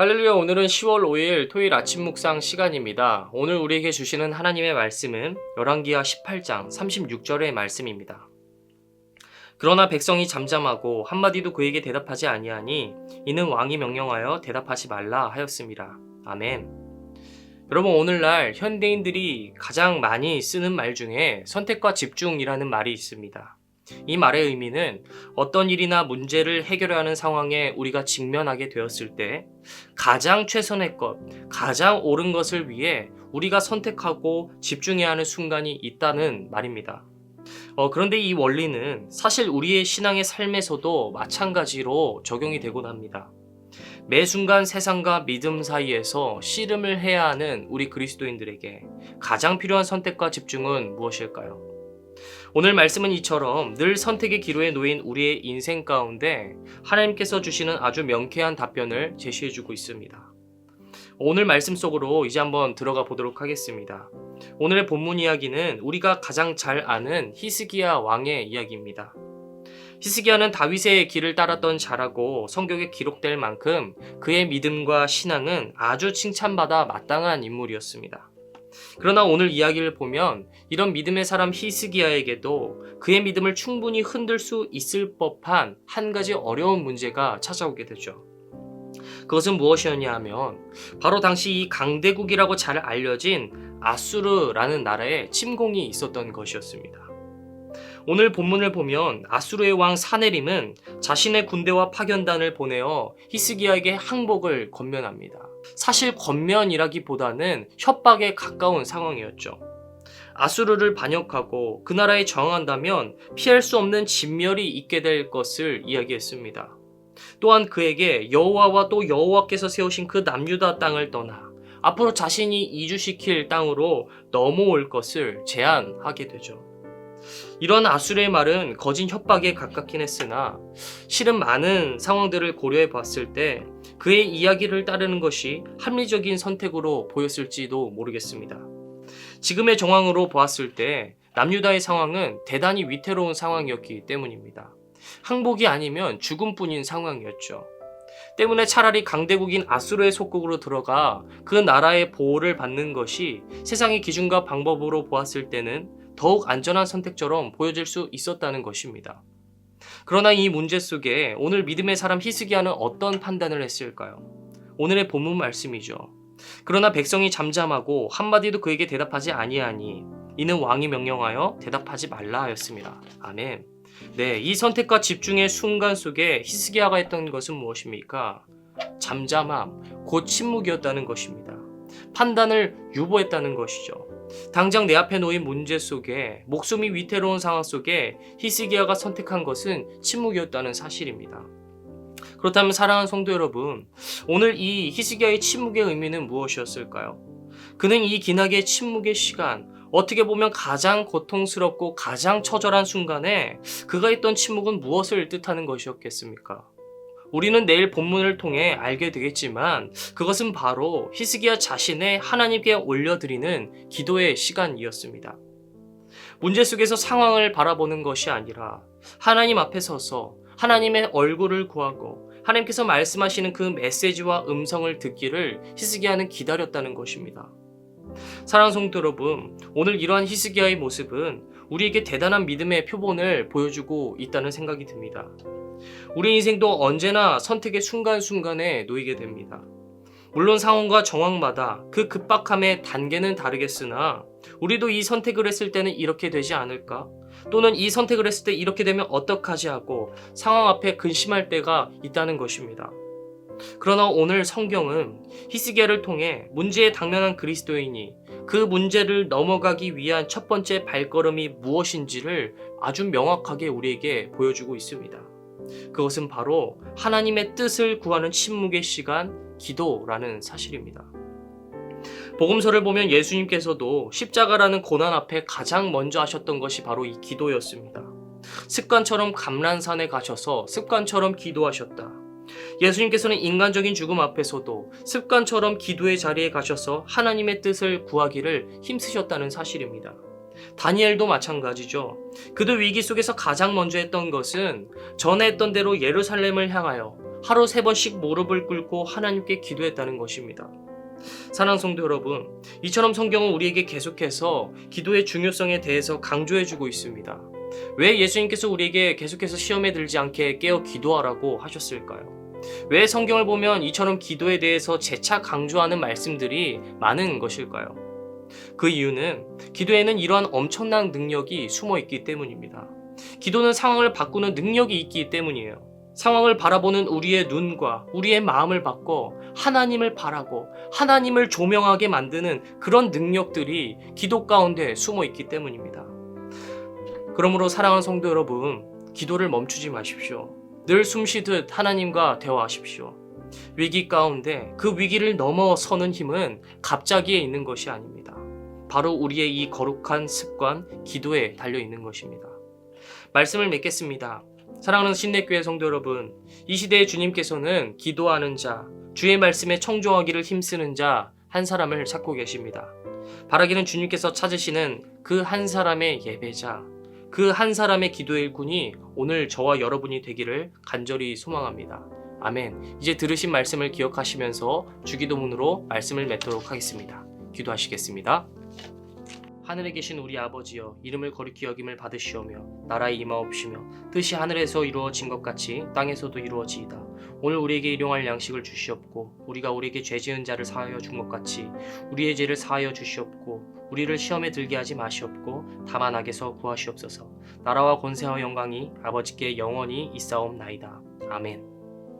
할렐루야. 오늘은 10월 5일 토요일 아침 묵상 시간입니다. 오늘 우리에게 주시는 하나님의 말씀은 열왕기하 18장 36절의 말씀입니다. 그러나 백성이 잠잠하고 한마디도 그에게 대답하지 아니하니 이는 왕이 명령하여 대답하지 말라 하였습니다. 아멘. 여러분, 오늘날 현대인들이 가장 많이 쓰는 말 중에 선택과 집중이라는 말이 있습니다. 이 말의 의미는 어떤 일이나 문제를 해결해야 하는 상황에 우리가 직면하게 되었을 때 가장 최선의 것, 가장 옳은 것을 위해 우리가 선택하고 집중해야 하는 순간이 있다는 말입니다. 그런데 이 원리는 사실 우리의 신앙의 삶에서도 마찬가지로 적용이 되곤 합니다. 매 순간 세상과 믿음 사이에서 씨름을 해야 하는 우리 그리스도인들에게 가장 필요한 선택과 집중은 무엇일까요? 오늘 말씀은 이처럼 늘 선택의 기로에 놓인 우리의 인생 가운데 하나님께서 주시는 아주 명쾌한 답변을 제시해주고 있습니다. 오늘 말씀 속으로 이제 한번 들어가 보도록 하겠습니다. 오늘의 본문 이야기는 우리가 가장 잘 아는 히스기야 왕의 이야기입니다. 히스기야는 다윗의 길을 따랐던 자라고 성경에 기록될 만큼 그의 믿음과 신앙은 아주 칭찬받아 마땅한 인물이었습니다. 그러나 오늘 이야기를 보면 이런 믿음의 사람 히스기야에게도 그의 믿음을 충분히 흔들 수 있을 법한 한 가지 어려운 문제가 찾아오게 되죠. 그것은 무엇이었냐 하면 바로 당시 이 강대국이라고 잘 알려진 아수르라는 나라에 침공이 있었던 것이었습니다. 오늘 본문을 보면 아수르의 왕 사네림은 자신의 군대와 파견단을 보내어 히스기야에게 항복을 권면합니다. 사실 권면이라기보다는 협박에 가까운 상황이었죠. 아수르를 반역하고 그 나라에 저항한다면 피할 수 없는 진멸이 있게 될 것을 이야기했습니다. 또한 그에게 여호와와 또 여호와께서 세우신 그 남유다 땅을 떠나 앞으로 자신이 이주시킬 땅으로 넘어올 것을 제안하게 되죠. 이런 아수르의 말은 거진 협박에 가깝긴 했으나 실은 많은 상황들을 고려해 봤을 때 그의 이야기를 따르는 것이 합리적인 선택으로 보였을지도 모르겠습니다. 지금의 정황으로 보았을 때 남유다의 상황은 대단히 위태로운 상황이었기 때문입니다. 항복이 아니면 죽음뿐인 상황이었죠. 때문에 차라리 강대국인 아수르의 속국으로 들어가 그 나라의 보호를 받는 것이 세상의 기준과 방법으로 보았을 때는 더욱 안전한 선택처럼 보여질 수 있었다는 것입니다. 그러나 이 문제 속에 오늘 믿음의 사람 히스기야는 어떤 판단을 했을까요? 오늘의 본문 말씀이죠. 그러나 백성이 잠잠하고 한마디도 그에게 대답하지 아니하니 이는 왕이 명령하여 대답하지 말라 하였습니다. 아멘. 네, 이 선택과 집중의 순간 속에 히스기야가 했던 것은 무엇입니까? 잠잠함, 곧 침묵이었다는 것입니다. 판단을 유보했다는 것이죠. 당장 내 앞에 놓인 문제 속에 목숨이 위태로운 상황 속에 히스기야가 선택한 것은 침묵이었다는 사실입니다. 그렇다면 사랑하는 성도 여러분, 오늘 이 히스기야의 침묵의 의미는 무엇이었을까요? 그는 이 기나게 침묵의 시간, 어떻게 보면 가장 고통스럽고 가장 처절한 순간에 그가 했던 침묵은 무엇을 뜻하는 것이었겠습니까? 우리는 내일 본문을 통해 알게 되겠지만 그것은 바로 히스기야 자신의 하나님께 올려드리는 기도의 시간이었습니다. 문제 속에서 상황을 바라보는 것이 아니라 하나님 앞에 서서 하나님의 얼굴을 구하고 하나님께서 말씀하시는 그 메시지와 음성을 듣기를 히스기야는 기다렸다는 것입니다. 사랑하는 성도 여러분, 오늘 이러한 히스기야의 모습은 우리에게 대단한 믿음의 표본을 보여주고 있다는 생각이 듭니다. 우리 인생도 언제나 선택의 순간순간에 놓이게 됩니다. 물론 상황과 정황마다 그 급박함의 단계는 다르겠으나 우리도 이 선택을 했을 때는 이렇게 되지 않을까? 또는 이 선택을 했을 때 이렇게 되면 어떡하지 하고 상황 앞에 근심할 때가 있다는 것입니다. 그러나 오늘 성경은 히스기야를 통해 문제에 당면한 그리스도인이 그 문제를 넘어가기 위한 첫 번째 발걸음이 무엇인지를 아주 명확하게 우리에게 보여주고 있습니다. 그것은 바로 하나님의 뜻을 구하는 침묵의 시간, 기도라는 사실입니다. 복음서를 보면 예수님께서도 십자가라는 고난 앞에 가장 먼저 하셨던 것이 바로 이 기도였습니다. 습관처럼 감람산에 가셔서 습관처럼 기도하셨다. 예수님께서는 인간적인 죽음 앞에서도 습관처럼 기도의 자리에 가셔서 하나님의 뜻을 구하기를 힘쓰셨다는 사실입니다. 다니엘도 마찬가지죠. 그도 위기 속에서 가장 먼저 했던 것은 전에 했던 대로 예루살렘을 향하여 하루 3번씩 무릎을 꿇고 하나님께 기도했다는 것입니다. 사랑하는 성도 여러분, 이처럼 성경은 우리에게 계속해서 기도의 중요성에 대해서 강조해주고 있습니다. 왜 예수님께서 우리에게 계속해서 시험에 들지 않게 깨어 기도하라고 하셨을까요? 왜 성경을 보면 이처럼 기도에 대해서 재차 강조하는 말씀들이 많은 것일까요? 그 이유는 기도에는 이러한 엄청난 능력이 숨어 있기 때문입니다. 기도는 상황을 바꾸는 능력이 있기 때문이에요. 상황을 바라보는 우리의 눈과 우리의 마음을 바꿔 하나님을 바라고 하나님을 조명하게 만드는 그런 능력들이 기도 가운데 숨어 있기 때문입니다. 그러므로 사랑하는 성도 여러분, 기도를 멈추지 마십시오. 늘 숨쉬듯 하나님과 대화하십시오. 위기 가운데 그 위기를 넘어서는 힘은 갑자기에 있는 것이 아닙니다. 바로 우리의 이 거룩한 습관, 기도에 달려 있는 것입니다. 말씀을 맺겠습니다. 사랑하는 신내교회 성도 여러분, 이 시대에 주님께서는 기도하는 자, 주의 말씀에 청종하기를 힘쓰는 자 한 사람을 찾고 계십니다. 바라기는 주님께서 찾으시는 그 한 사람의 예배자, 그 한 사람의 기도의 일꾼이 오늘 저와 여러분이 되기를 간절히 소망합니다. 아멘. 이제 들으신 말씀을 기억하시면서 주기도문으로 말씀을 맺도록 하겠습니다. 기도하시겠습니다. 하늘에 계신 우리 아버지여, 이름을 거룩히 여김을 받으시오며 나라의 임하옵시며 뜻이 하늘에서 이루어진 것 같이 땅에서도 이루어지이다. 오늘 우리에게 일용할 양식을 주시옵고 우리가 우리에게 죄 지은 자를 사하여 준 것 같이 우리의 죄를 사하여 주시옵고 우리를 시험에 들게 하지 마시옵고 다만 악에서 구하시옵소서. 나라와 권세와 영광이 아버지께 영원히 있사옵나이다. 아멘.